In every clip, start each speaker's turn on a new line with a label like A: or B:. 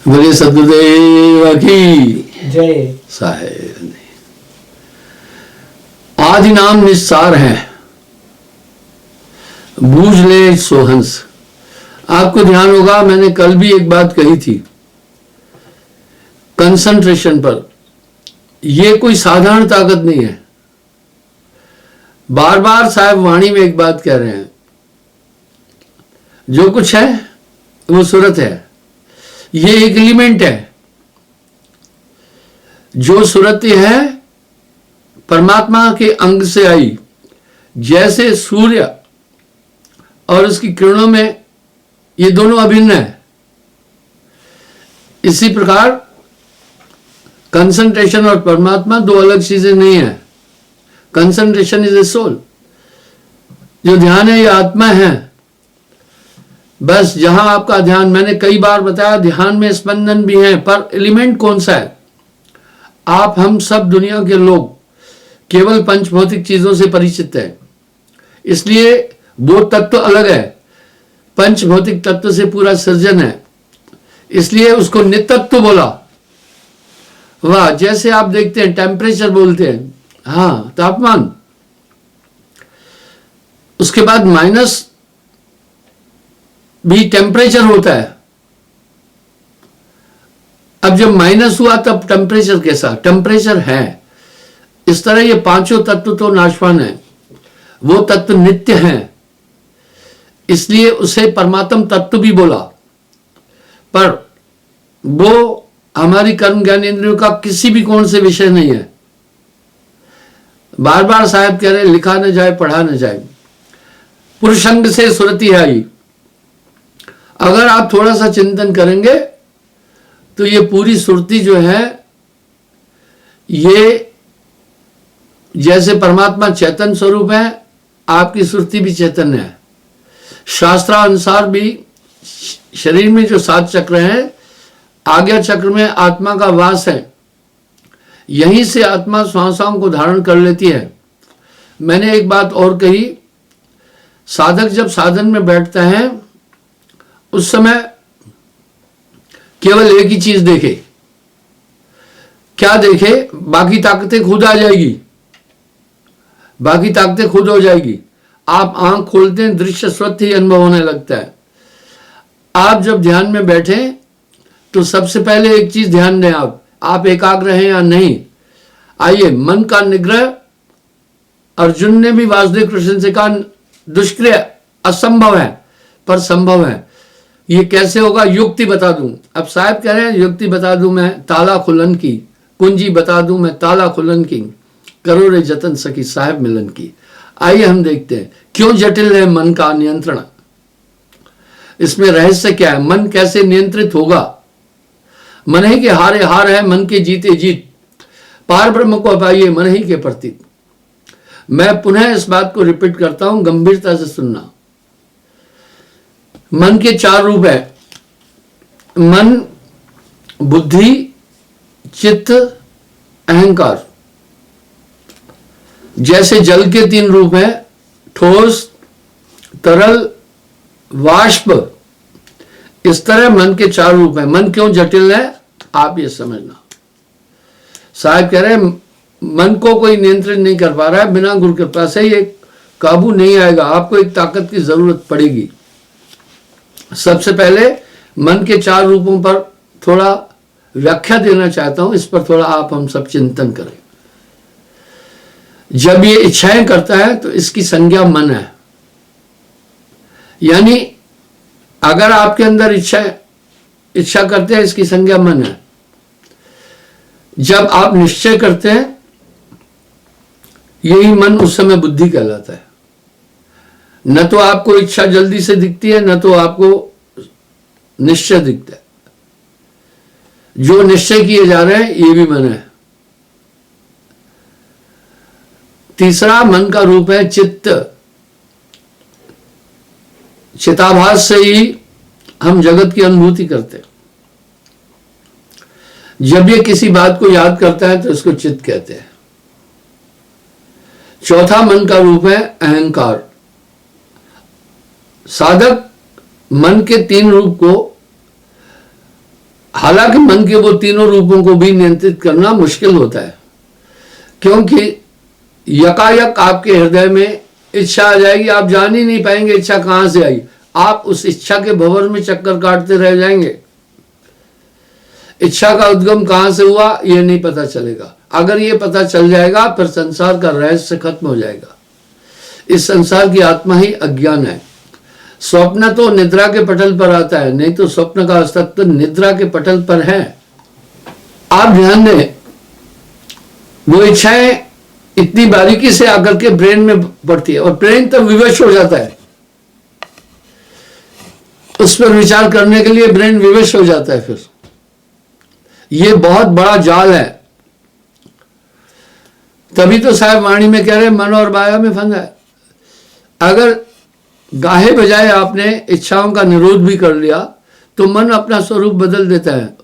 A: बोले सदगुरुदेव की
B: जय।
A: साहेब। आदि नाम निस्सार है, बूझ ले सोहंस। आपको ध्यान होगा, मैंने कल भी एक बात कही थी कंसंट्रेशन पर। यह कोई साधारण ताकत नहीं है। बार बार साहब वाणी में एक बात कह रहे हैं, जो कुछ है वो सूरत है। ये एक एलिमेंट है। जो सूरत है परमात्मा के अंग से आई। जैसे सूर्य और उसकी किरणों में ये दोनों अभिन्न है, इसी प्रकार कंसंट्रेशन और परमात्मा दो अलग चीजें नहीं है। Concentration is a soul. जो ध्यान है ये आत्मा है। बस जहां आपका ध्यान, मैंने कई बार बताया, ध्यान में स्पंदन भी है, पर एलिमेंट कौन सा है? आप हम सब दुनिया के लोग केवल पंच भौतिक चीजों से परिचित है, इसलिए वो तत्व अलग है। पंच भौतिक तत्व से पूरा सृजन है, इसलिए उसको नितत्व बोला। वाह, जैसे आप देखते हैं टेम्परेचर बोलते हैं, हाँ तापमान, उसके बाद माइनस भी टेम्परेचर होता है। अब जब माइनस हुआ तब टेम्परेचर कैसा? टेम्परेचर है। इस तरह ये पांचों तत्व तो नाशवान है, वो तत्व नित्य हैं, इसलिए उसे परमात्म तत्व भी बोला। पर वो हमारी कर्म ज्ञान इंद्रियों का किसी भी कोण से विषय नहीं है। बार बार साहब कह रहे, लिखा न जाए पढ़ा न जाए, पुरुषंग से सुरति आई। अगर आप थोड़ा सा चिंतन करेंगे तो ये पूरी सुरती जो है, ये जैसे परमात्मा चैतन्य स्वरूप है, आपकी सुरती भी चैतन्य है। शास्त्रानुसार भी शरीर में जो 7 चक्र हैं, आज्ञा चक्र में आत्मा का वास है। यहीं से आत्मा श्वासों को धारण कर लेती है। मैंने एक बात और कही, साधक जब साधन में बैठता है उस समय केवल एक ही चीज देखे। क्या देखे? बाकी ताकतें खुद आ जाएगी, बाकी ताकतें खुद हो जाएगी। आप आंख खोलते हैं, दृश्य स्वतः ही अनुभव होने लगता है। आप जब ध्यान में बैठे तो सबसे पहले एक चीज ध्यान दें, आप एकाग्र हैं या नहीं। आइए, मन का निग्रह अर्जुन ने भी वासुदेव कृष्ण से कहा, दुष्क्रिय असंभव है पर संभव है। ये कैसे होगा? युक्ति बता दूं। अब साहब कह रहे हैं युक्ति बता दूं मैं, ताला खुलन की, कुंजी बता दूं मैं, ताला खुलन की, करो रे जतन सखी साहब मिलन की। आइए हम देखते हैं क्यों जटिल है मन का नियंत्रण। इसमें रहस्य क्या है? मन कैसे नियंत्रित होगा? मन ही के हारे हार है, मन के जीते जीत। पार ब्रह्म को पाइए मन ही के प्रति। मैं पुनः इस बात को रिपीट करता हूं, गंभीरता से सुनना। मन के 4 रूप है, मन, बुद्धि, चित्त, अहंकार। जैसे जल के 3 रूप है, ठोस, तरल, वाष्प। इस तरह मन के 4 रूप है। मन क्यों जटिल है आप ये समझना। साहब कह रहे हैं मन को कोई नियंत्रित नहीं कर पा रहा है, बिना गुरु कृपा से ये काबू नहीं आएगा। आपको एक ताकत की जरूरत पड़ेगी। सबसे पहले मन के 4 रूपों पर थोड़ा व्याख्या देना चाहता हूं, इस पर थोड़ा आप हम सब चिंतन करें। जब ये इच्छाएं करता है तो इसकी संज्ञा मन है। यानी अगर आपके अंदर इच्छा करते हैं, इसकी संज्ञा मन है। जब आप निश्चय करते हैं, यही मन उस समय बुद्धि कहलाता है। न तो आपको इच्छा जल्दी से दिखती है, न तो आपको निश्चय दिखता है। जो निश्चय किए जा रहे हैं ये भी मन है। तीसरा मन का रूप है चित्त। चिताभास से ही हम जगत की अनुभूति करते हैं। जब ये किसी बात को याद करता है तो इसको चित्त कहते हैं। चौथा मन का रूप है अहंकार। साधक मन के 3 रूप को हालांकि मन के वो तीनों रूपों को भी नियंत्रित करना मुश्किल होता है, क्योंकि यकायक आपके हृदय में इच्छा आ जाएगी, आप जान ही नहीं पाएंगे इच्छा कहां से आई। आप उस इच्छा के भंवर में चक्कर काटते रह जाएंगे। इच्छा का उद्गम कहां से हुआ यह नहीं पता चलेगा। अगर ये पता चल जाएगा फिर संसार का रहस्य खत्म हो जाएगा। इस संसार की आत्मा ही अज्ञान है। स्वप्न तो निद्रा के पटल पर आता है, नहीं तो स्वप्न का अस्तित्व निद्रा के पटल पर है। आप ध्यान दें, वो इच्छाएं इतनी बारीकी से आकर के ब्रेन में पड़ती है और ब्रेन तब विवश हो जाता है। उस पर विचार करने के लिए ब्रेन विवश हो जाता है। फिर ये बहुत बड़ा जाल है। तभी तो साहब वाणी में कह रहे मन और माया में फंसा है। अगर गाहे बजाय आपने इच्छाओं का निरोध भी कर लिया तो मन अपना स्वरूप बदल देता है।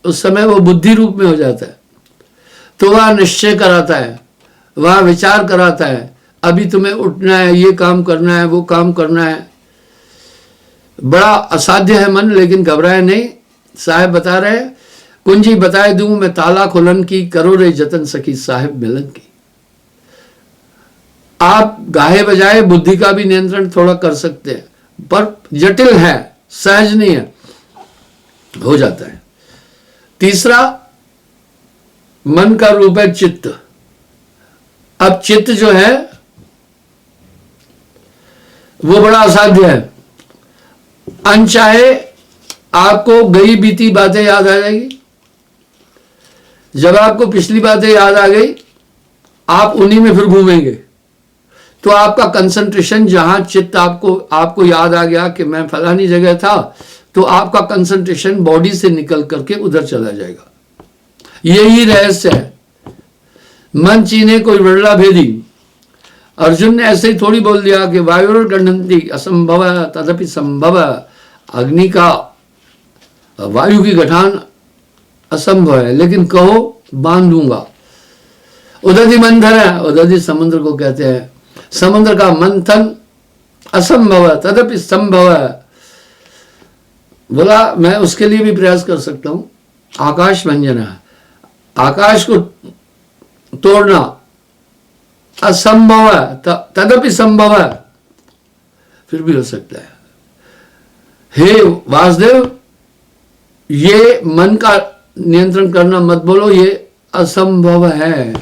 A: उस समय वो बुद्धि रूप में हो जाता है। तो वह निश्चय कराता है, वह विचार कराता है, अभी तुम्हें उठना है, ये काम करना है, वो काम करना है। बड़ा असाध्य है मन, लेकिन घबराए नहीं। साहब बता रहे, कुंजी बताए दूं मैं ताला खुलन की, करो रे जतन सखी साहिब मिलन की। आप गाहे बजाए बुद्धि का भी नियंत्रण थोड़ा कर सकते हैं, पर जटिल है, सहज नहीं है, हो जाता है। तीसरा मन का रूप है चित्त। अब चित्त जो है वो बड़ा असाध्य है। अनचाहे आपको गई बीती बातें याद आ जाएगी। जब आपको पिछली बातें याद आ गई, आप उन्हीं में फिर घूमेंगे। तो आपका कंसंट्रेशन, जहां चित्त आपको याद आ गया कि मैं फलानी जगह था, तो आपका कंसंट्रेशन बॉडी से निकल करके उधर चला जाएगा। यही रहस्य है। मन चीने कोई बिरला भेदी। अर्जुन ने ऐसे ही थोड़ी बोल दिया कि वायुर गणंती असंभव तदपि संभव। अग्नि का, वायु की गठान असंभव है, लेकिन कहो बांध दूंगा। उदधि मंथन है, उदधि समुद्र को कहते हैं। समुद्र का मंथन असंभव है तदपि संभव है। बोला मैं उसके लिए भी प्रयास कर सकता हूं। आकाश भंजन है, आकाश को तोड़ना असंभव है, तदपि संभव है, फिर भी हो सकता है। हे वासुदेव, ये मन का नियंत्रण करना मत बोलो, ये असंभव है।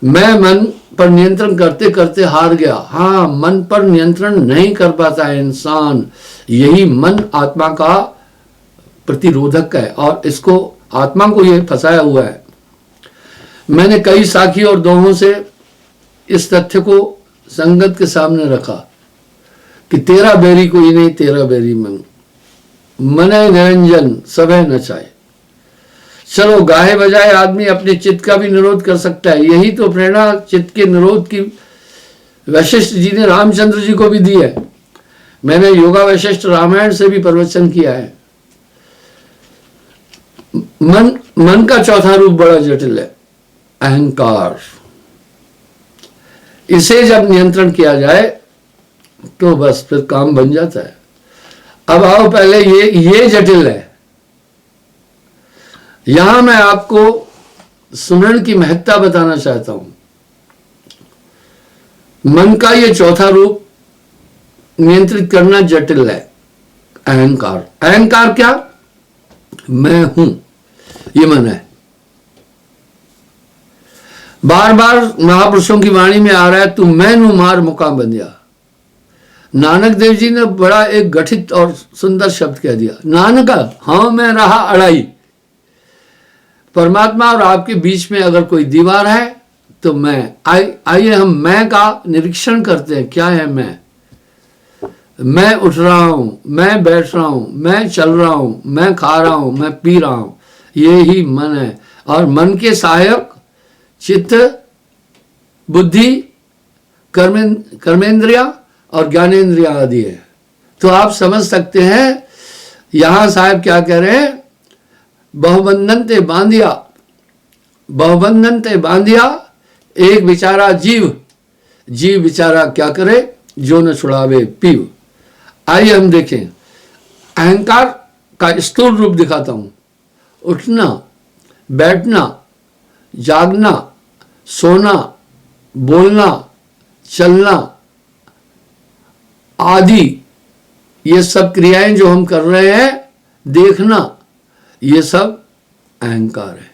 A: मैं मन पर नियंत्रण करते करते हार गया। हाँ, मन पर नियंत्रण नहीं कर पाता है इंसान। यही मन आत्मा का प्रतिरोधक है और इसको, आत्मा को ये फंसाया हुआ है। मैंने कई साखी और दोहों से इस तथ्य को संगत के सामने रखा कि तेरा बैरी कोई नहीं, तेरा बैरी मन। मने निरंजन सबे नचाए। चलो, गाहे बजाए आदमी अपने चित्त का भी निरोध कर सकता है। यही तो प्रेरणा चित्त के निरोध की वशिष्ठ जी ने रामचंद्र जी को भी दी है। मैंने योगा वशिष्ठ रामायण से भी प्रवचन किया है। मन का चौथा रूप बड़ा जटिल है, अहंकार। इसे जब नियंत्रण किया जाए तो बस फिर काम बन जाता है। अब आओ, पहले ये जटिल है। यहां मैं आपको सुमरण की महत्ता बताना चाहता हूं। मन का ये चौथा रूप नियंत्रित करना जटिल है, अहंकार। अहंकार क्या? मैं हूं, ये मन है। बार बार महापुरुषों की वाणी में आ रहा है, तू मैं नू मार मुकाम बन गया। नानक देव जी ने बड़ा एक गठित और सुंदर शब्द कह दिया, नानक हाँ मैं रहा अड़ाई। परमात्मा और आपके बीच में अगर कोई दीवार है तो मैं, आइए हम मैं का निरीक्षण करते हैं। क्या है मैं उठ रहा हूं, मैं बैठ रहा हूं, मैं चल रहा हूं, मैं खा रहा हूं, मैं पी रहा हूं, ये ही मन है। और मन के सहायक चित्त, बुद्धि, कर्मेंद्रिया और ज्ञानेंद्रिया आदि है। तो आप समझ सकते हैं यहां साहब क्या कह रहे हैं, बहुबंधन ते बांधिया, बहुबंधन ते बांधिया, एक बेचारा जीव, जीव बेचारा क्या करे, जो न छुड़ावे पीव। आइए हम देखें, अहंकार का स्थूल रूप दिखाता हूं। उठना, बैठना, जागना, सोना, बोलना, चलना आदि ये सब क्रियाएं जो हम कर रहे हैं, देखना, ये सब अहंकार है।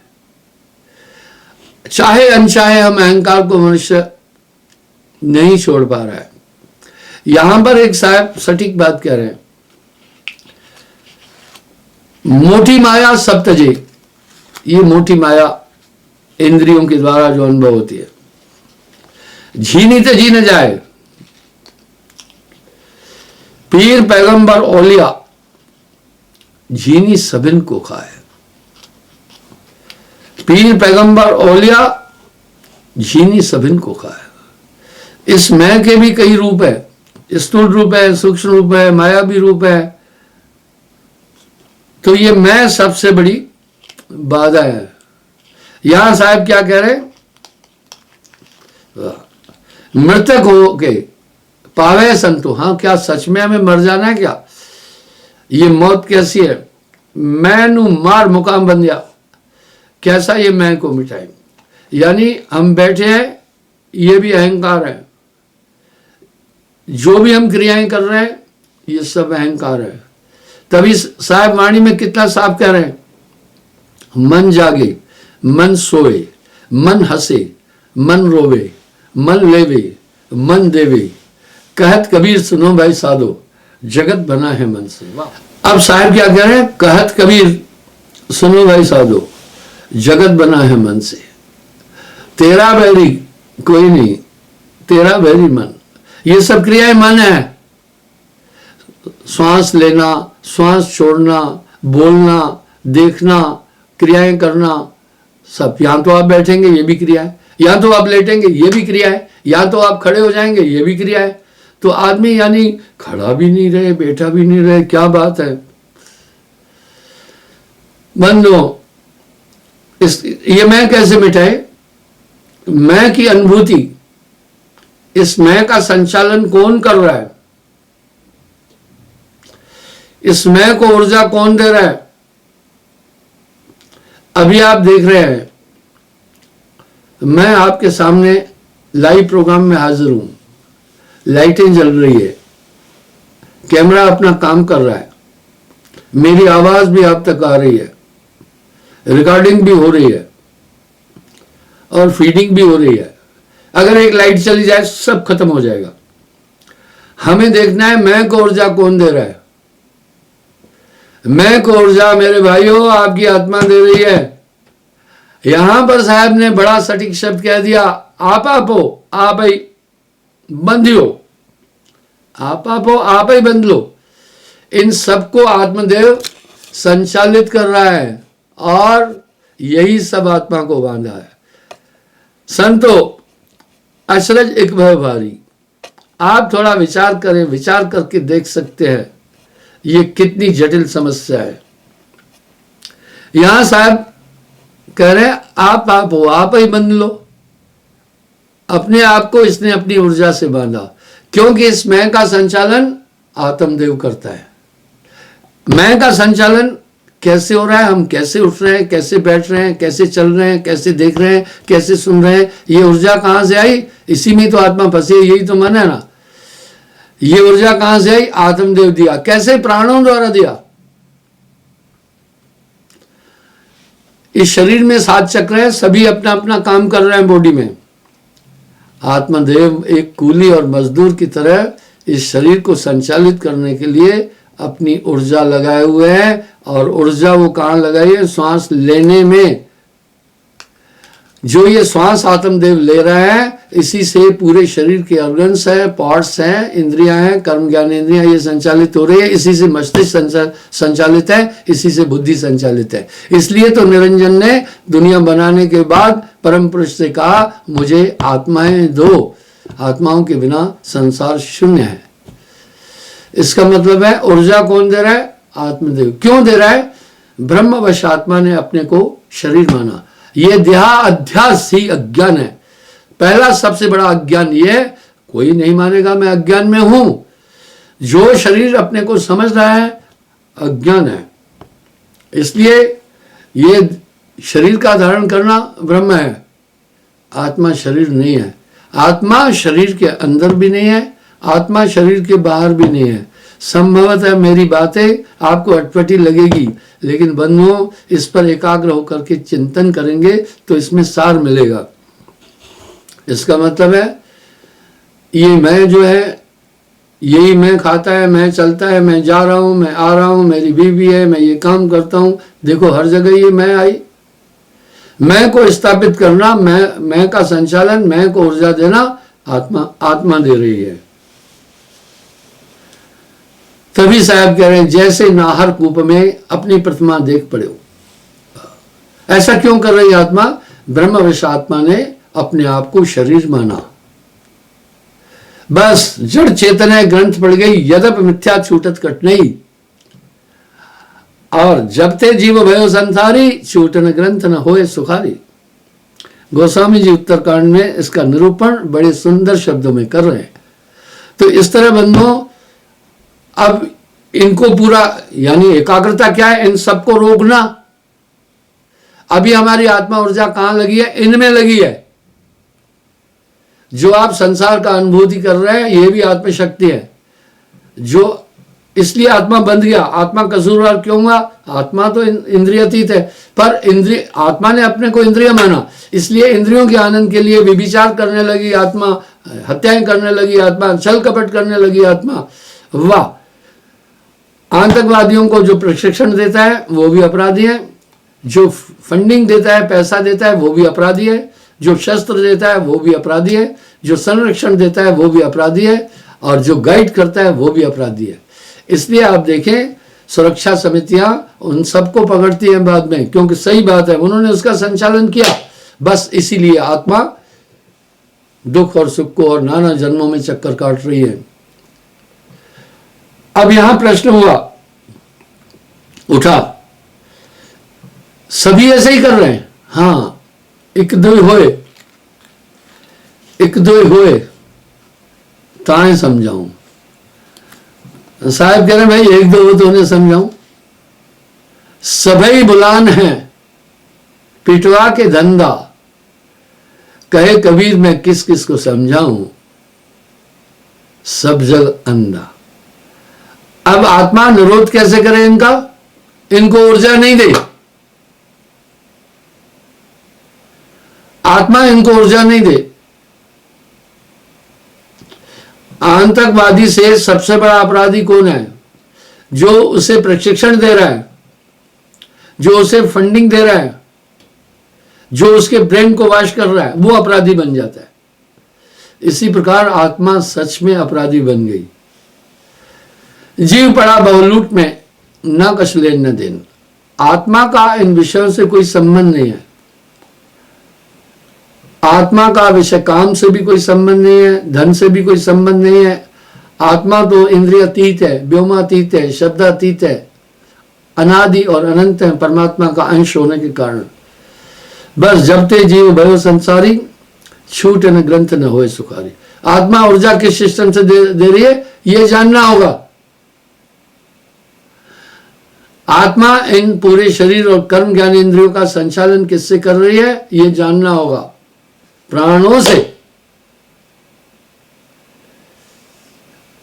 A: चाहे अनचाहे हम अहंकार को मनुष्य नहीं छोड़ पा रहा है। यहां पर एक साहब सटीक बात कह रहे हैं, मोटी माया सब तजे। ये मोटी माया इंद्रियों के द्वारा जो अनुभव होती है, झीनी तो जी न जाए। पीर पैगंबर औलिया झीनी सबिन को खाए। पीर पैगंबर औलिया झीनी सबिन को खाए। इस मैं के भी कई रूप है, स्थूल रूप है, सूक्ष्म रूप है, मायावी रूप है। तो ये मैं सबसे बड़ी बाधा है। यहां साहब क्या कह रहे हैं, मृतक हो के पावे संतो। हाँ, क्या सच में हमें मर जाना है क्या? ये मौत कैसी है? मैं नू मार मुकाम बन गया। कैसा ये मैं को मिटाए? यानी हम बैठे हैं, ये भी अहंकार है। जो भी हम क्रियाएं कर रहे हैं, ये सब अहंकार है। तभी साहब वाणी में कितना साफ कह रहे हैं, मन जागे, मन सोए, मन हंसे, मन रोवे, मन लेवे, मन देवे, कहत कबीर सुनो भाई साधो, जगत बना है मन से। अब साहब क्या कह रहे हैं, कहत कबीर सुनो भाई साधो, जगत बना है मन से। तेरा बैरी कोई नहीं, तेरा बैरी मन। ये सब क्रियाएं मन है। श्वास लेना, श्वास छोड़ना, बोलना, देखना, क्रियाएं करना, सब। यहां तो आप बैठेंगे, ये भी क्रिया है। यहां तो आप लेटेंगे, ये भी क्रिया है। यहां तो आप खड़े हो जाएंगे, ये भी क्रिया है। तो आदमी यानी खड़ा भी नहीं रहे, बैठा भी नहीं रहे, क्या बात है। बंदो, ये मैं कैसे मिटाए? मैं की अनुभूति, इस मैं का संचालन कौन कर रहा है? इस मैं को ऊर्जा कौन दे रहा है? अभी आप देख रहे हैं, मैं आपके सामने लाइव प्रोग्राम में हाजिर हूं। लाइटें जल रही है, कैमरा अपना काम कर रहा है, मेरी आवाज भी आप तक आ रही है, रिकॉर्डिंग भी हो रही है और फीडिंग भी हो रही है। अगर एक लाइट चली जाए, सब खत्म हो जाएगा। हमें देखना है मैं को ऊर्जा कौन दे रहा है। मैं को ऊर्जा मेरे भाइयों आपकी आत्मा दे रही है। यहां पर साहब ने बड़ा सटीक शब्द कह दिया, आपो आप ही बंधियो, आपो आप ही बंध लो। इन सबको आत्मदेव संचालित कर रहा है और यही सब आत्मा को बांधा है। संतो अचरज एक भय भारी। आप थोड़ा विचार करें, विचार करके देख सकते हैं ये कितनी जटिल समस्या है। यहां साहब कह रहे हैं आप हो, आप ही बंध लो। अपने आप को इसने अपनी ऊर्जा से बांधा, क्योंकि इस मैं का संचालन आत्मदेव करता है। मैं का संचालन कैसे हो रहा है, हम कैसे उठ रहे हैं, कैसे बैठ रहे हैं, कैसे चल रहे हैं, कैसे देख रहे हैं, कैसे सुन रहे हैं, ये ऊर्जा कहां से आई? इसी में तो आत्मा फंसी है, यही तो मन है ना। ये ऊर्जा कहां से आई? आत्मदेव दिया। कैसे? प्राणों द्वारा दिया। इस शरीर में 7 चक्र है, सभी अपना अपना काम कर रहे हैं बॉडी में। आत्मदेव एक कूली और मजदूर की तरह इस शरीर को संचालित करने के लिए अपनी ऊर्जा लगाए हुए हैं। और ऊर्जा वो कहां लगाई है? श्वास लेने में। जो ये श्वास आत्मदेव ले रहा है, इसी से पूरे शरीर के ऑर्गन्स है, पार्ट्स हैं, इंद्रियां हैं, कर्म ज्ञान इंद्रियां ये संचालित हो रही है। इसी से मस्तिष्क संचालित है, इसी से बुद्धि संचालित है। इसलिए तो निरंजन ने दुनिया बनाने के बाद परम पुरुष से कहा, मुझे आत्माएं दो, आत्माओं के बिना संसार शून्य है। इसका मतलब है ऊर्जा कौन दे रहा है? आत्मदेव। क्यों दे रहा है? ब्रह्मवश आत्मा ने अपने को शरीर माना। ये देहा अध्यास ही अज्ञान है। पहला सबसे बड़ा अज्ञान ये, कोई नहीं मानेगा मैं अज्ञान में हूं। जो शरीर अपने को समझ रहा है, अज्ञान है। इसलिए ये शरीर का धारण करना ब्रह्म है, आत्मा शरीर नहीं है। आत्मा शरीर के अंदर भी नहीं है, आत्मा शरीर के बाहर भी नहीं है। संभवतः मेरी बातें आपको अटपटी लगेगी, लेकिन बंधुओं इस पर एकाग्र होकर के चिंतन करेंगे तो इसमें सार मिलेगा। इसका मतलब है ये मैं जो है, यही मैं खाता है, मैं चलता है, मैं जा रहा हूं, मैं आ रहा हूं, मेरी बीवी है, मैं ये काम करता हूं, देखो हर जगह ये मैं आई। मैं को स्थापित करना, मैं का संचालन, मैं को ऊर्जा देना आत्मा दे रही है। तभी साहब कह रहे हैं जैसे नाहर कूप में अपनी प्रतिमा देख पड़े हो। ऐसा क्यों कर रही आत्मा? ब्रह्मवश आत्मा ने अपने आप को शरीर माना। बस जड़ चेतना ग्रंथ पड़ गई, यद्यप मिथ्या छूटत कट नहीं। और जब ते जीव भयो संसारी, छूटन ग्रंथ न होए सुखारी। गोस्वामी जी उत्तरकांड में इसका निरूपण बड़े सुंदर शब्दों में कर रहे हैं। तो इस तरह बंधुओं, अब इनको पूरा, यानी एकाग्रता क्या है? इन सबको रोकना। अभी हमारी आत्मा ऊर्जा कहां लगी है? इनमें लगी है। जो आप संसार का अनुभूति कर रहे हैं, यह भी आत्मशक्ति है। जो इसलिए आत्मा बंध गया। आत्मा कसूरवार क्यों हुआ? आत्मा तो इंद्रियातीत है, पर आत्मा ने अपने को इंद्रिय माना, इसलिए इंद्रियों के आनंद के लिए विभिचार करने लगी आत्मा, हत्याएं करने लगी आत्मा, छल कपट करने लगी आत्मा। वाह! आतंकवादियों को जो प्रशिक्षण देता है वो भी अपराधी है, जो फंडिंग देता है, पैसा देता है, वो भी अपराधी है, जो शस्त्र देता है वो भी अपराधी है, जो संरक्षण देता है वो भी अपराधी है, और जो गाइड करता है वो भी अपराधी है। इसलिए आप देखें सुरक्षा समितियां उन सबको पकड़ती हैं बाद में, क्योंकि सही बात है, उन्होंने उसका संचालन किया। बस इसीलिए आत्मा दुख और सुख को और नाना जन्मों में चक्कर काट रही है। अब यहां प्रश्न उठा, सभी ऐसे ही कर रहे हैं? हाँ, एक दो होए ताए समझाऊं। साहब कह रहे हैं भाई एक दो हो तो उन्हें समझाऊं। सभी बुलान है पिटवा के धंधा, कहे कबीर मैं किस किस को समझाऊं, सब जग अंधा। अब आत्मा निरोध कैसे करे इनका? इनको ऊर्जा नहीं दे, आत्मा इनको ऊर्जा नहीं दे। आतंकवादी से सबसे बड़ा अपराधी कौन है? जो उसे प्रशिक्षण दे रहा है, जो उसे फंडिंग दे रहा है, जो उसके ब्रेन को वाश कर रहा है, वो अपराधी बन जाता है। इसी प्रकार आत्मा सच में अपराधी बन गई। जीव पड़ा बहुलूट में, न कछ लेन न देन। आत्मा का इन विषयों से कोई संबंध नहीं है। आत्मा का विषय काम से भी कोई संबंध नहीं है, धन से भी कोई संबंध नहीं है। आत्मा तो इंद्रियातीत है, व्योमातीत है, शब्दातीत है, अनादि और अनंत है परमात्मा का अंश होने के कारण। बस जब ते जीव भयो संसारी, छूट न ग्रंथ न होए सुखारी। आत्मा ऊर्जा किस सिस्टम से दे रही है ये जानना होगा। आत्मा इन पूरे शरीर और कर्म ज्ञान इंद्रियों का संचालन किससे कर रही है ये जानना होगा, प्राणों से।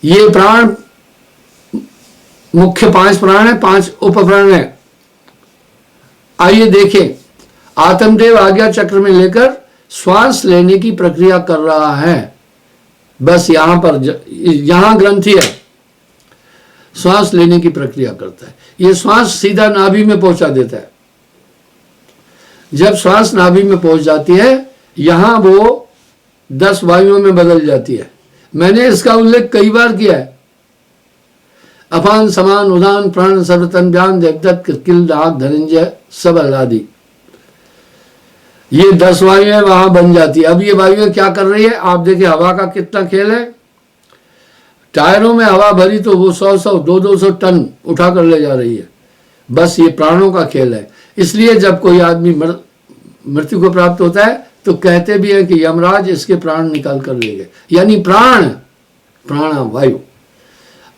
A: ये प्राण मुख्य 5 प्राण है, 5 उप प्राण है। आइए देखें, आत्मदेव आज्ञा चक्र में लेकर श्वास लेने की प्रक्रिया कर रहा है। बस यहां पर यहां ग्रंथि है, श्वास लेने की प्रक्रिया करता है। ये श्वास सीधा नाभि में पहुंचा देता है। जब श्वास नाभि में पहुंच जाती है, यहां वो 10 वायुओं में बदल जाती है। मैंने इसका उल्लेख कई बार किया है। अपान समान उदान प्राण सर्वतन व्यान देवदत्त किल डाक धनंजय सबल आदि, ये 10 वायुएं वहां बन जाती है। अब ये वायुएं क्या कर रही है आप देखिए, हवा का कितना खेल है। टायरों में हवा भरी तो वो 100-100, 200-200 टन उठा कर ले जा रही है। बस ये प्राणों का खेल है। इसलिए जब कोई आदमी मृत्यु को प्राप्त होता है तो कहते भी है कि यमराज इसके प्राण निकाल कर ले गए, यानी प्राण वायु।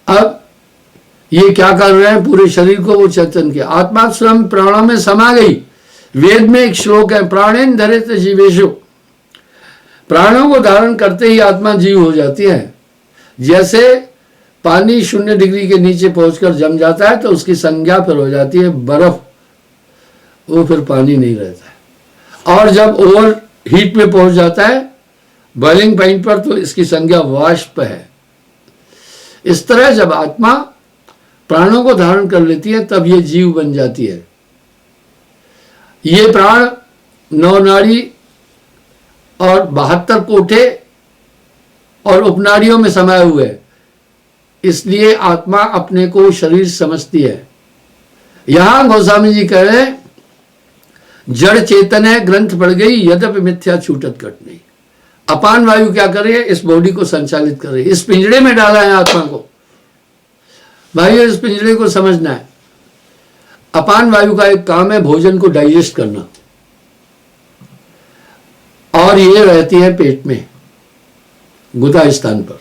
A: अब ये क्या कर रहे हैं, पूरे शरीर को वो चेतन किया। आत्मा स्वयं प्राणों में समा गई। वेद में एक श्लोक है, प्राणेन धरित जीवेशु। प्राणों को धारण करते ही आत्मा जीव हो जाती है। जैसे पानी 0 डिग्री के नीचे पहुंचकर जम जाता है तो उसकी संज्ञा फिर हो जाती है बर्फ, वो फिर पानी नहीं रहता है। और जब ओवर हीट में पहुंच जाता है बॉइलिंग पॉइंट पर तो इसकी संज्ञा वाष्प है। इस तरह जब आत्मा प्राणों को धारण कर लेती है तब ये जीव बन जाती है। ये प्राण 9 नाड़ी और 72 कोठे और उपनाड़ियों में समाये हुए है, इसलिए आत्मा अपने को शरीर समझती है। यहां गोस्वामी जी कह रहे हैं, जड़ चेतन है ग्रंथ पड़ गई, यद्यपि मिथ्या छूटत कट नहीं। अपान वायु क्या कर रही है, इस बॉडी को संचालित कर रही है। इस पिंजड़े में डाला है आत्मा को। भाई इस पिंजड़े को समझना है। अपान वायु का एक काम है भोजन को डाइजेस्ट करना, और ये रहती है पेट में गुदा स्थान पर।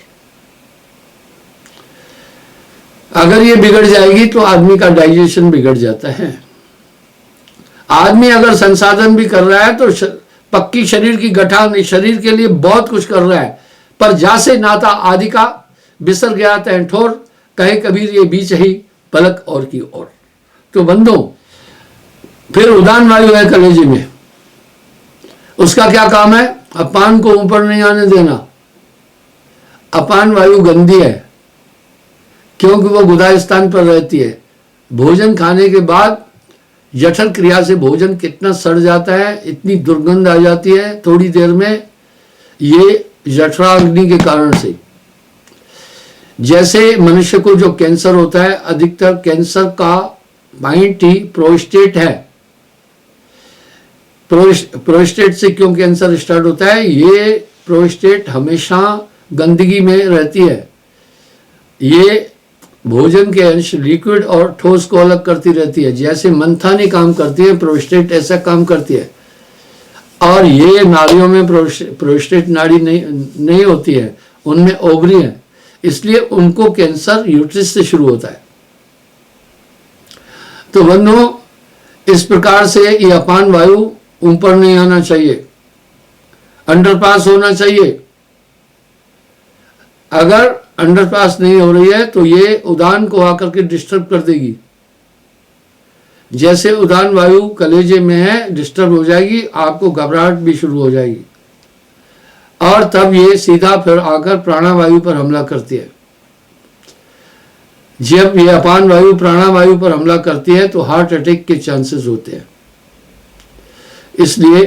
A: अगर ये बिगड़ जाएगी तो आदमी का डाइजेशन बिगड़ जाता है। आदमी अगर संसाधन भी कर रहा है तो पक्की शरीर की गठान शरीर के लिए बहुत कुछ कर रहा है, पर जासे नाता आदि का बिसर गया तैं ठोर, कहे कबीर ये बीच ही पलक और की ओर। तो बंदो फिर उदान वायु है कलेजे में, उसका क्या काम है, अपान को ऊपर नहीं आने देना। अपान वायु गंदी है क्योंकि वो गुदा स्थान पर रहती है। भोजन खाने के बाद जठर क्रिया से भोजन कितना सड़ जाता है, इतनी दुर्गंध आ जाती है थोड़ी देर में, ये जठराग्नि के कारण से। जैसे मनुष्य को जो कैंसर होता है, अधिकतर कैंसर का पॉइंट ही प्रोस्टेट है। प्रोस्टेट से क्यों कैंसर स्टार्ट होता है, ये प्रोस्टेट हमेशा गंदगी में रहती है। ये भोजन के अंश लिक्विड और ठोस को अलग करती रहती है। जैसे मंथानी काम करती है, प्रोस्टेट ऐसा काम करती है। और ये नाड़ियों में प्रोस्टेट नाड़ी नहीं होती है, उनमें ओवरी है, इसलिए उनको कैंसर यूट्रस से शुरू होता है। तो बंधुओं, इस प्रकार से ये अपान वायु ऊपर नहीं आना चाहिए, अंडरपास होना चाहिए। अगर अंडरपास नहीं हो रही है तो ये उदान को आकर के डिस्टर्ब कर देगी। जैसे उदान वायु कलेजे में है, डिस्टर्ब हो जाएगी, आपको घबराहट भी शुरू हो जाएगी, और तब ये सीधा फिर आकर प्राणवायु पर हमला करती है। जब ये अपान वायु प्राणवायु पर हमला करती है तो हार्ट अटैक के चांसेस होते हैं। इसलिए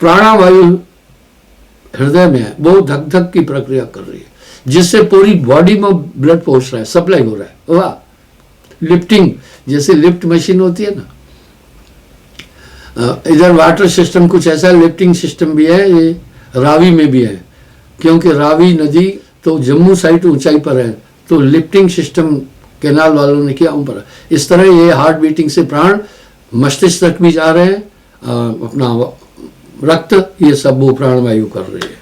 A: प्राणवायु हृदय में है, वो धक धक की प्रक्रिया कर रही है, जिससे पूरी बॉडी में ब्लड पहुंच रहा है, सप्लाई हो रहा है। वाह, लिफ्टिंग, जैसे लिफ्ट मशीन होती है ना, इधर वाटर सिस्टम कुछ ऐसा लिफ्टिंग सिस्टम भी है, ये रावी में भी है, क्योंकि रावी नदी तो जम्मू साइड ऊंचाई पर है, तो लिफ्टिंग सिस्टम कैनाल वालों ने किया ऊपर। इस तरह ये हार्ट बीटिंग से प्राण मस्तिष्क तक भी जा रहे हैं, अपना रक्त, ये सब वो प्राणवायु कर रही है।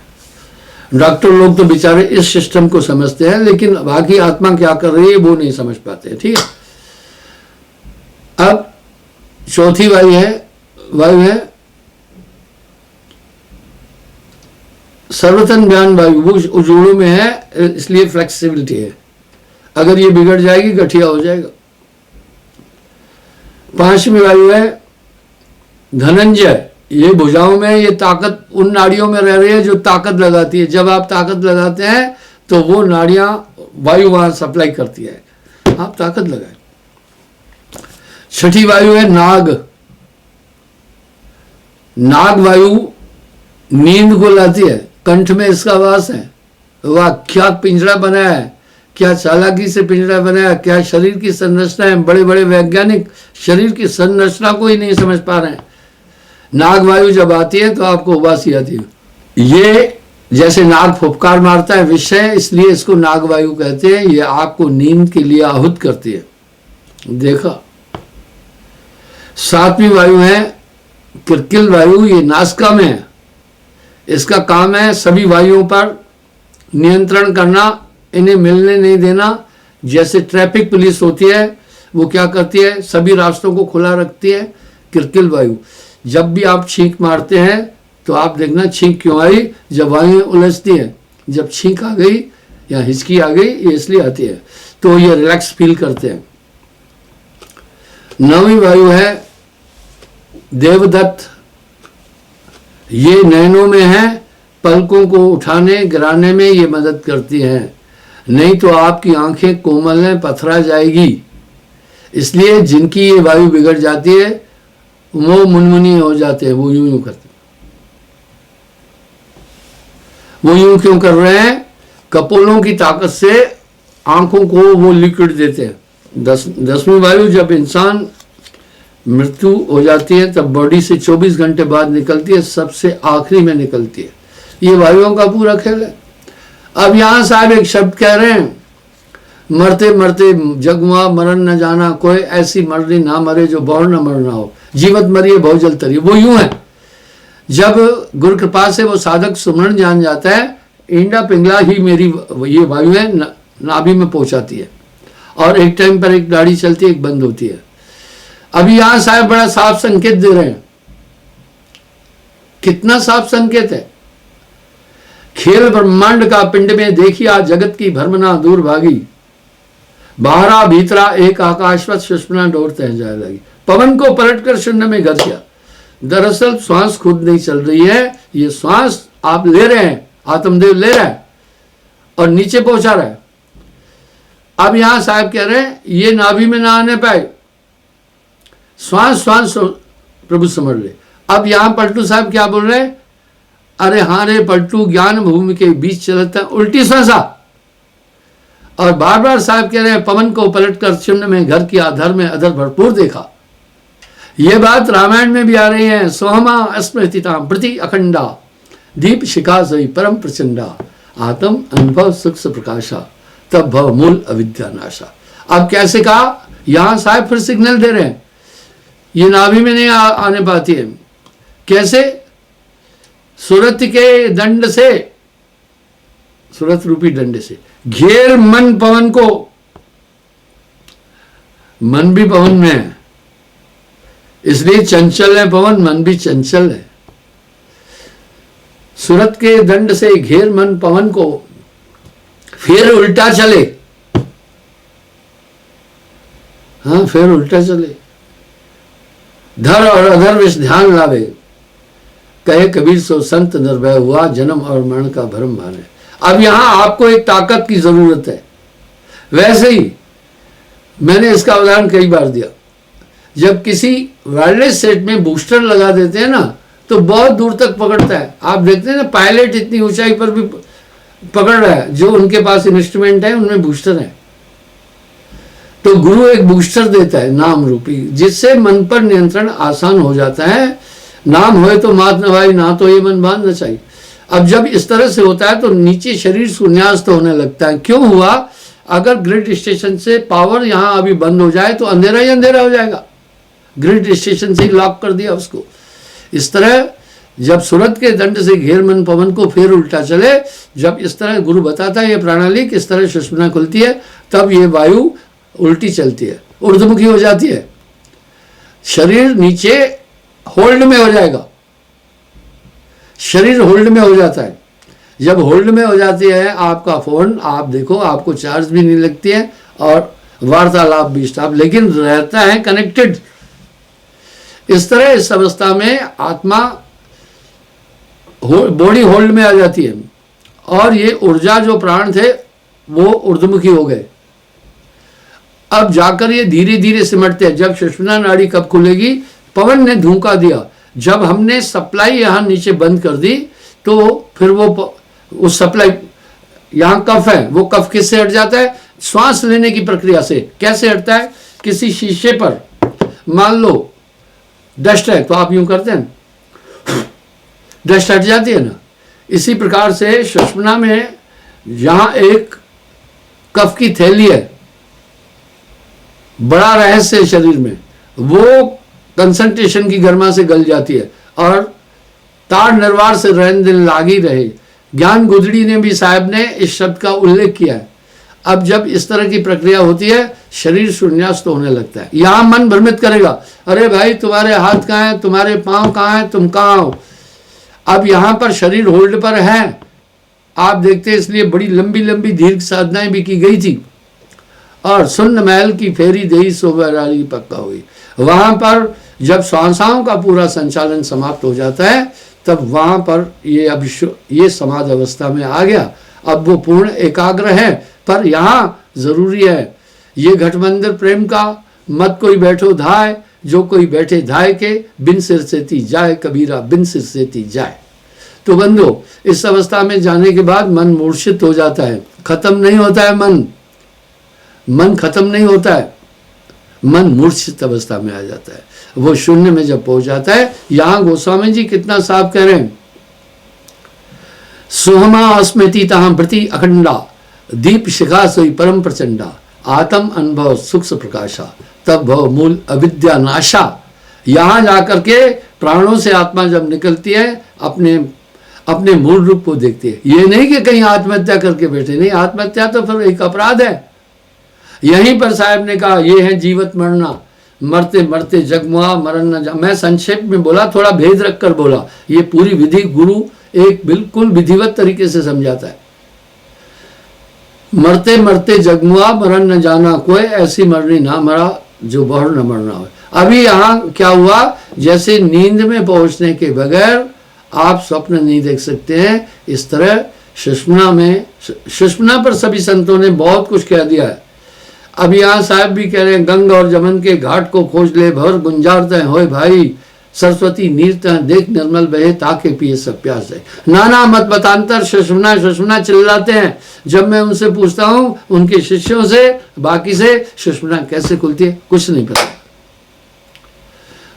A: डॉक्टर लोग तो बेचारे इस सिस्टम को समझते हैं, लेकिन बाकी आत्मा क्या कर रही है वो नहीं समझ पाते हैं। ठीक है, अब चौथी वायु है सर्वतन ज्ञान वायु, वो उजोड़ों में है, इसलिए फ्लेक्सिबिलिटी है। अगर ये बिगड़ जाएगी गठिया हो जाएगा। 5वीं वायु है धनंजय, ये भुजाओं में, ये ताकत उन नाड़ियों में रह रही है जो ताकत लगाती है। जब आप ताकत लगाते हैं तो वो नाड़ियां वायु वहां सप्लाई करती है, आप ताकत लगाए। 6ठी वायु है नाग। नाग वायु नींद को लाती है, कंठ में इसका वास है। वाह, क्या पिंजरा बनाया है, क्या चालाकी से पिंजरा बनाया, क्या शरीर की संरचना है। बड़े बड़े वैज्ञानिक शरीर की संरचना को ही नहीं समझ पा रहे हैं। नाग वायु जब आती है तो आपको उबासी आती है। ये जैसे नाग फुफकार मारता है, विष है, इसलिए इसको नाग वायु कहते हैं। ये आपको नींद के लिए आहूत करती है। देखा। 7वीं वायु है किरकिल वायु, ये नासिका में है। इसका काम है सभी वायुओं पर नियंत्रण करना, इन्हें मिलने नहीं देना, जैसे ट्रैफिक पुलिस होती है, वो क्या करती है, सभी रास्तों को खुला रखती है। किरकिल वायु, जब भी आप छींक मारते हैं तो आप देखना छींक क्यों आई, जब वायु उलझती है। जब छींक आ गई या हिचकी आ गई, ये इसलिए आती है, तो ये रिलैक्स फील करते हैं। 9वीं वायु है देवदत्त। ये नैनों में है, पलकों को उठाने गिराने में ये मदद करती है, नहीं तो आपकी आंखें कोमल हैं, पथरा जाएगी। इसलिए जिनकी ये वायु बिगड़ जाती है वो मुनमुनी हो जाते हैं, वो यूं यूं करते हैं। वो यूं क्यों कर रहे हैं, कपोलों की ताकत से आंखों को वो लिक्विड देते हैं। 10वीं वायु जब इंसान मृत्यु हो जाती है तब बॉडी से 24 घंटे बाद निकलती है, सबसे आखिरी में निकलती है। ये वायुओं का पूरा खेल है। अब यहां साहब एक शब्द कह रहे हैं, मरते मरते जगुआ मरण न जाना, कोई ऐसी मरनी ना मरे जो बहुर न मरना हो, जीवत मरिए बहु जल तरिए। वो यूं है, जब गुरु कृपा से वो साधक सुमरण जान जाता है, इंडा पिंगला ही मेरी ये वायु है नाभि में पहुंचाती है, और एक टाइम पर एक गाड़ी चलती है, एक बंद होती है। अभी यहां साहब बड़ा साफ संकेत दे रहे हैं। कितना साफ संकेत है, खेल ब्रह्मांड का पिंड में देखी आज जगत की भ्रमना दूर भागी, बाहरा भीतरा एक आकाशवत सुषमना डोर तह जाए लगी। पवन को पलटकर शून्य में घर किया। दरअसल श्वास खुद नहीं चल रही है, ये श्वास आप ले रहे हैं, आत्मदेव ले रहा है और नीचे पहुंचा रहा है। अब यहां साहब कह रहे हैं ये नाभि में ना आने पाए, श्वास श्वास प्रभु समझ ले। अब यहां पलटू साहब क्या बोल रहे हैं, अरे हाँ रे पलटू, ज्ञान भूमि के बीच चलता है उल्टी श्वासा। और बार बार साहब कह रहे हैं पवन को पलटकर शून्य में घर की आधर में अधर भरपूर देखा। ये बात रामायण में भी आ रही है, सोहमा अस्मृतिताम प्रति अखंडा दीप शिखा सही परम प्रचंडा, आत्म अनुभव सुख प्रकाशा तब भव मूल अविद्या नाशा। अब कैसे कहा, यहां साहब फिर सिग्नल दे रहे हैं, ये नाभि में नहीं आने पाती है। कैसे, सुरत के दंड से, सुरत रूपी दंड से घेर मन पवन को। मन भी पवन में है, इसलिए चंचल है पवन, मन भी चंचल है। सुरत के दंड से घेर मन पवन को, फिर उल्टा चले। हाँ, फिर उल्टा चले। धर और अधर विष ध्यान लावे, कहे कबीर सो संत निर्भय हुआ, जन्म और मरण का भ्रम माने। अब यहां आपको एक ताकत की जरूरत है। वैसे ही मैंने इसका उदाहरण कई बार दिया, जब किसी वायरलेस सेट में बूस्टर लगा देते हैं ना तो बहुत दूर तक पकड़ता है। आप देखते हैं ना, पायलट इतनी ऊंचाई पर भी पकड़ रहा है, जो उनके पास इंस्ट्रूमेंट है उनमें बूस्टर है। तो गुरु एक बूस्टर देता है नाम रूपी, जिससे मन पर नियंत्रण आसान हो जाता है। नाम होए तो मात न भाई, ना तो ये मन बांध न चाहिए। अब जब इस तरह से होता है तो नीचे शरीर शून्यास्त होने लगता है। क्यों हुआ, अगर ग्रिड स्टेशन से पावर यहां अभी बंद हो जाए तो अंधेरा ही अंधेरा हो जाएगा। ग्रिड स्टेशन से ही लॉक कर दिया उसको। इस तरह जब सूरत के दंड से घेर मन पवन को फिर उल्टा चले, जब इस तरह गुरु बताता है ये प्रणाली किस तरह सुषुम्ना खुलती है, तब ये वायु उल्टी चलती है, ऊर्ध्वमुखी हो जाती है, शरीर नीचे होल्ड में हो जाएगा। शरीर होल्ड में हो जाता है। जब होल्ड में हो जाती है आपका फोन, आप देखो आपको चार्ज भी नहीं लगती है और वार्तालाप भी स्टॉप, लेकिन रहता है कनेक्टेड। इस तरह इस अवस्था में आत्मा बॉडी होल्ड में आ जाती है और ये ऊर्जा जो प्राण थे वो ऊर्ध्वमुखी हो गए। अब जाकर ये धीरे धीरे सिमटते हैं। जब सुषुम्ना नाड़ी कब खुलेगी, पवन ने धूका दिया, जब हमने सप्लाई यहां नीचे बंद कर दी तो फिर वो उस सप्लाई, यहां कफ है, वो कफ किससे हट जाता है, श्वास लेने की प्रक्रिया से। कैसे हटता है, किसी शीशे पर मान लो डस्ट है तो आप यूं करते हैं, डस्ट हट जाती है ना। इसी प्रकार से सुषुम्ना में यहां एक कफ की थैली है, बड़ा रहस्य है शरीर में, वो कंसंट्रेशन की गर्मा से गल जाती है और तार निर्वार से रहन दिन लागी रहे। ज्ञान गुदड़ी ने भी साहब ने इस शब्द का उल्लेख किया है। अब जब इस तरह की प्रक्रिया होती है, शरीर शून्यास्त होने लगता है। यहां मन भ्रमित करेगा, अरे भाई तुम्हारे हाथ कहाँ है, तुम्हारे पांव कहाँ है, तुम कहाँ हो। अब यहां पर शरीर होल्ड पर है, आप देखते हैं, इसलिए बड़ी लंबी लंबी दीर्घ साधनाएं भी की गई थी। और सुन्न महल की फेरी देही सोबरारी पक्का हुई। वहां पर जब श्वासाओं का पूरा संचालन समाप्त हो जाता है, तब वहां पर ये समाधि अवस्था में आ गया। अब वो पूर्ण एकाग्र है। पर यहाँ जरूरी है, ये घट मंदिर प्रेम का मत कोई बैठो धाय, जो कोई बैठे धाय के, बिन सिर से ती जाए कबीरा, बिन सिर से ती जाए। तो बंधो, इस अवस्था में जाने के बाद मन मूर्छित हो जाता है, खत्म नहीं होता है मन खत्म नहीं होता है, मन मूर्छित अवस्था में आ जाता है। वो शून्य में जब पहुंच जाता है, यहां गोस्वामी जी कितना साफ कह रहे हैं, सुहमा अस्मृति तहां वृति अखंडा, दीप शिखा सोई परम प्रचंडा, आत्म अनुभव सुख प्रकाशा, तब भव मूल अविद्या नाशा। यहां जाकर के प्राणों से आत्मा जब निकलती है, अपने मूल रूप को देखती है। ये नहीं कि कहीं आत्महत्या करके बैठे, नहीं, आत्महत्या तो फिर एक अपराध है। यहीं पर साहब ने कहा, ये है जीवत मरना, मरते मरते जगमुआ मरण न जा। मैं संक्षेप में बोला, थोड़ा भेद रखकर बोला। ये पूरी विधि गुरु एक बिल्कुल विधिवत तरीके से समझाता है। मरते मरते जगमुआ मरण न जाना, कोई ऐसी मरनी ना मरा जो बहुर न मरना हो। अभी यहाँ क्या हुआ, जैसे नींद में पहुंचने के बगैर आप स्वप्न नहीं देख सकते हैं, इस तरह सुषुम्ना पर सभी संतों ने बहुत कुछ कह दिया है। अब यहाँ साहब भी कह रहे हैं, गंगा और जमन के घाट को खोज ले, भर गुंजारते हैं होए भाई, सरस्वती नीरते हैं देख निर्मल बहे, ताके पिए सब प्यास है। नाना मत बतांतर सुषुम्ना चिल्लाते हैं। जब मैं उनसे पूछता हूँ, उनके शिष्यों से, बाकी से, सुषुम्ना कैसे खुलती है, कुछ नहीं पता।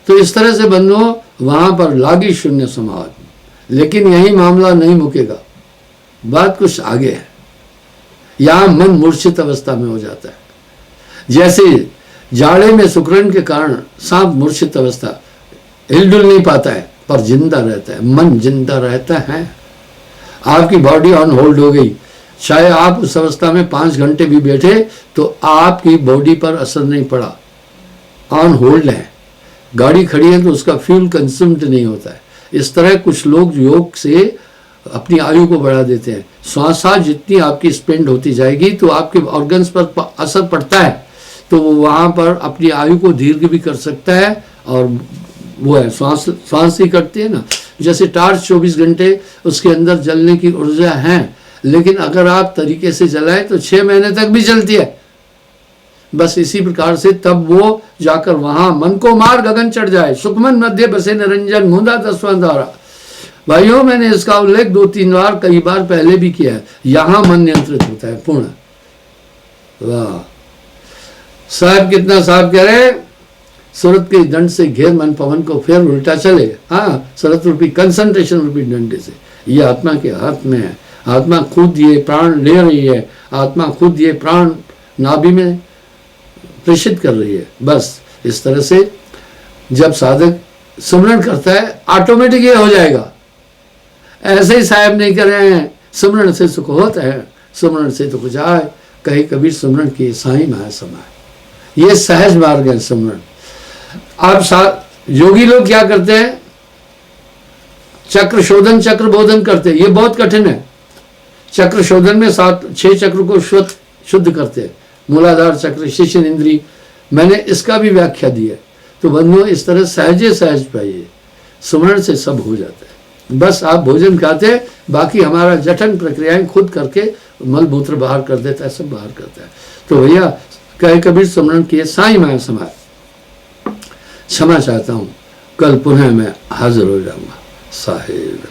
A: तो इस तरह से बंधुओं, वहां पर लागी शून्य समाधि। लेकिन यही मामला नहीं मुकेगा, बात कुछ आगे है। यहां मन मूर्छित अवस्था में हो जाता है। जैसे जाड़े में सुकरण के कारण सांप मूर्छित अवस्था, हिलडुल नहीं पाता है, पर जिंदा रहता है, मन जिंदा रहता है। आपकी बॉडी ऑन होल्ड हो गई, चाहे आप उस अवस्था में 5 घंटे भी बैठे तो आपकी बॉडी पर असर नहीं पड़ा, ऑन होल्ड है। गाड़ी खड़ी है तो उसका फ्यूल कंज्यूम्ड नहीं होता है। इस तरह कुछ लोग योग से अपनी आयु को बढ़ा देते हैं। श्वास जितनी आपकी स्पेंड होती जाएगी तो आपके ऑर्गन्स पर असर पड़ता है, तो वो वहाँ पर अपनी आयु को दीर्घ भी कर सकता है। और वो है श्वास ही करती है ना, जैसे टार्च 24 घंटे उसके अंदर जलने की ऊर्जा है, लेकिन अगर आप तरीके से जलाएं तो 6 महीने तक भी चलती है। बस इसी प्रकार से तब वो जाकर वहां मन को मार गगन चढ़ जाए, सुखमन मध्य बसे निरंजन मुंदा दसवां द्वारा। भाइयों, मैंने इसका उल्लेख 2-3 बार, कई बार पहले भी किया है। यहां मन नियंत्रित होता है पूर्ण। वाह साहब, कितना साहब कह रहे, सूरत के दंड से घेर मन पवन को फिर उल्टा चले। हाँ, सूरत रूपी कंसंट्रेशन रूपी डंडे से। ये आत्मा के हाथ में है। आत्मा खुद ये प्राण ले रही है, आत्मा खुद ये प्राण नाभि में प्रेषित कर रही है। बस इस तरह से जब साधक सुमरण करता है, ऑटोमेटिक ये हो जाएगा। ऐसे ही साहब नहीं कर रहे हैं, सुमरण से सुख होता है, सुमरण से तो कुछ आए, कहे कबीर सुमरण की साई माया समाए। ये सहज मार्ग है सुमरण। अब योगी लोग क्या करते हैं, चक्र शोधन चक्र बोधन करते हैं। ये बहुत कठिन है। चक्र शोधन में 6 चक्र को शुद्ध करते हैं, मूलाधार चक्र, शिशिर इंद्री। मैंने इसका भी व्याख्या दी है। तो बंधुओं, इस तरह सहज पाइए, सुमरण से सब हो जाता है। बस आप भोजन खाते, बाकी हमारा जठन प्रक्रियाएं खुद करके मल मूत्र बाहर कर देता है, सब बाहर करता है। तो भैया कहे कबीर सुमरण किए साई माया समाए। क्षमा चाहता हूँ, कल पुनः मैं हाजिर हो जाऊंगा। साहिब।